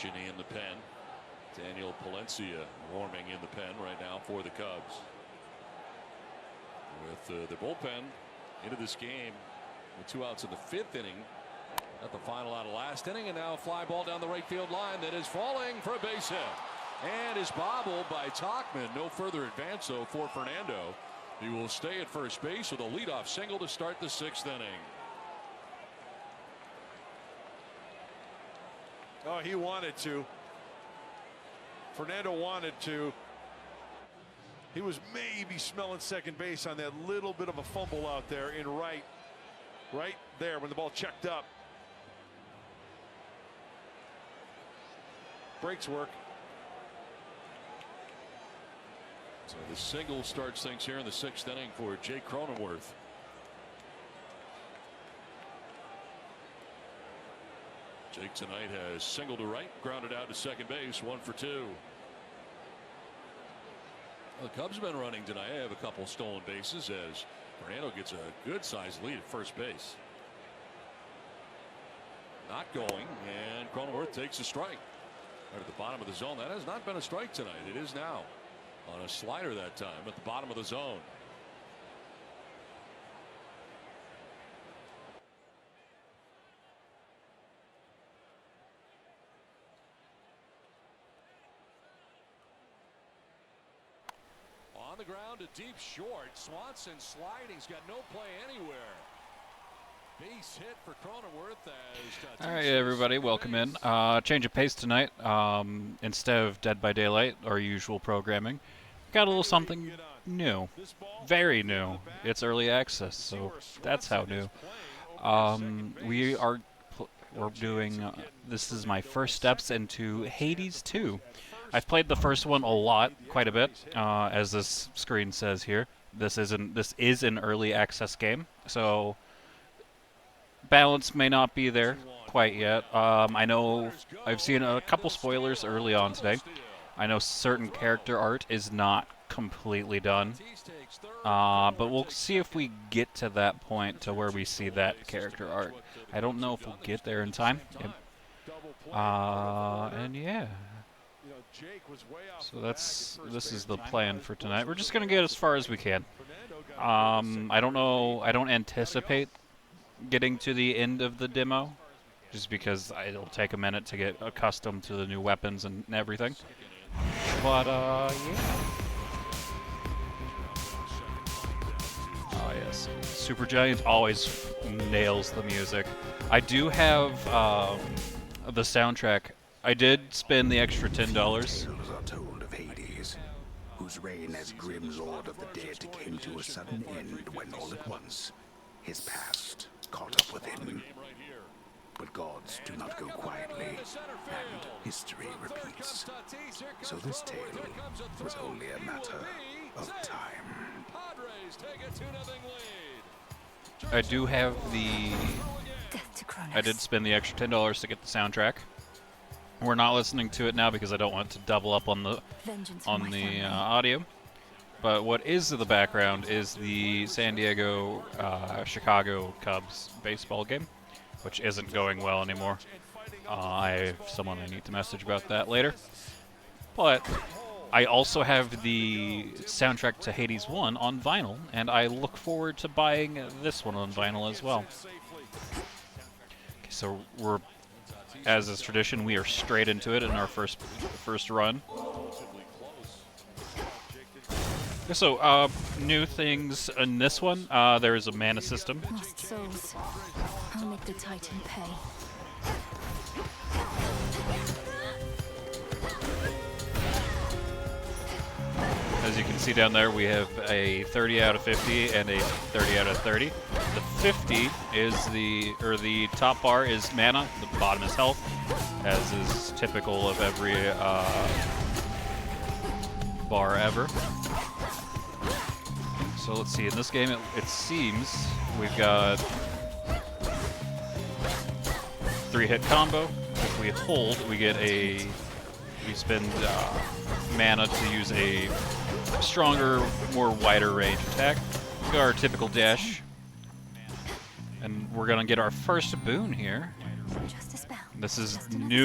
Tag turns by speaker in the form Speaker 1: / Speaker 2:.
Speaker 1: conditioning in the pen. Daniel Palencia warming in the pen right now for the Cubs. With the bullpen into this game with 2 outs in the 5th inning. At the final out of last inning, and now a fly ball down the right field line that is falling for a base hit. And is bobbled by Tauchman. No further advance, though, for Fernando. He will stay at first base with a leadoff single to start the 6th inning.
Speaker 2: Oh, he wanted to. Fernando wanted to. He was maybe smelling second base on that little bit of a fumble out there in right there when the ball checked up. Breaks work.
Speaker 1: So the single starts things here in the 6th inning for Jake Cronenworth. Jake tonight has singled to right, grounded out to second base, 1 for 2. The Cubs have been running tonight. They have a couple stolen bases as Fernando gets a good sized lead at first base. Not going, and Cronenworth takes a strike. Right at the bottom of the zone. That has not been a strike tonight. It is now on a slider that time at the bottom of the zone. On the ground, a deep short. Swanson sliding. He's got no play anywhere. Base hit for Cronenworth as
Speaker 3: all right, everybody, welcome in. Change of pace tonight. Instead of Dead by Daylight, our usual programming, got a little something new, very new. It's early access, so that's how new. We're doing. This is my first steps into Hades 2. I've played the first one a lot, quite a bit, as this screen says here. This is an early access game, so balance may not be there quite yet. I know I've seen a couple spoilers early on today. I know certain character art is not completely done, but we'll see if we get to that point to where we see that character art. I don't know if we'll get there in time. And yeah. So this is the plan for tonight. We're just gonna get as far as we can. I don't know. I don't anticipate getting to the end of the demo, just because it'll take a minute to get accustomed to the new weapons and everything. But yeah. Oh yes, Supergiant always nails the music. I do have the soundtrack. I did spend the extra $10.
Speaker 4: Tales are told of Hades, whose reign as grim lord of the dead came to a sudden end when all at once his past caught up with him. But gods do not go quietly, and history repeats. So this tale was only a matter of time.
Speaker 3: I do have the. I did spend the extra $10 to get the soundtrack. We're not listening to it now because I don't want to double up on the audio. But what is in the background is the San Diego Chicago Cubs baseball game, which isn't going well anymore. I have someone I need to message about that later. But I also have the soundtrack to Hades 1 on vinyl, and I look forward to buying this one on vinyl as well. Okay, so we're, as is tradition, we are straight into it in our first run. So, new things in this one. There is a mana system.
Speaker 5: Lost souls. I'll make the Titan pay.
Speaker 3: As you can see down there, we have a 30 out of 50 and a 30 out of 30. The 50 is the top bar is mana, the bottom is health, as is typical of every bar ever. So let's see, in this game it seems we've got 3-hit combo. If we hold, we spend mana to use a stronger, more wider range attack. We got our typical dash. And we're gonna get our first boon here. This is new.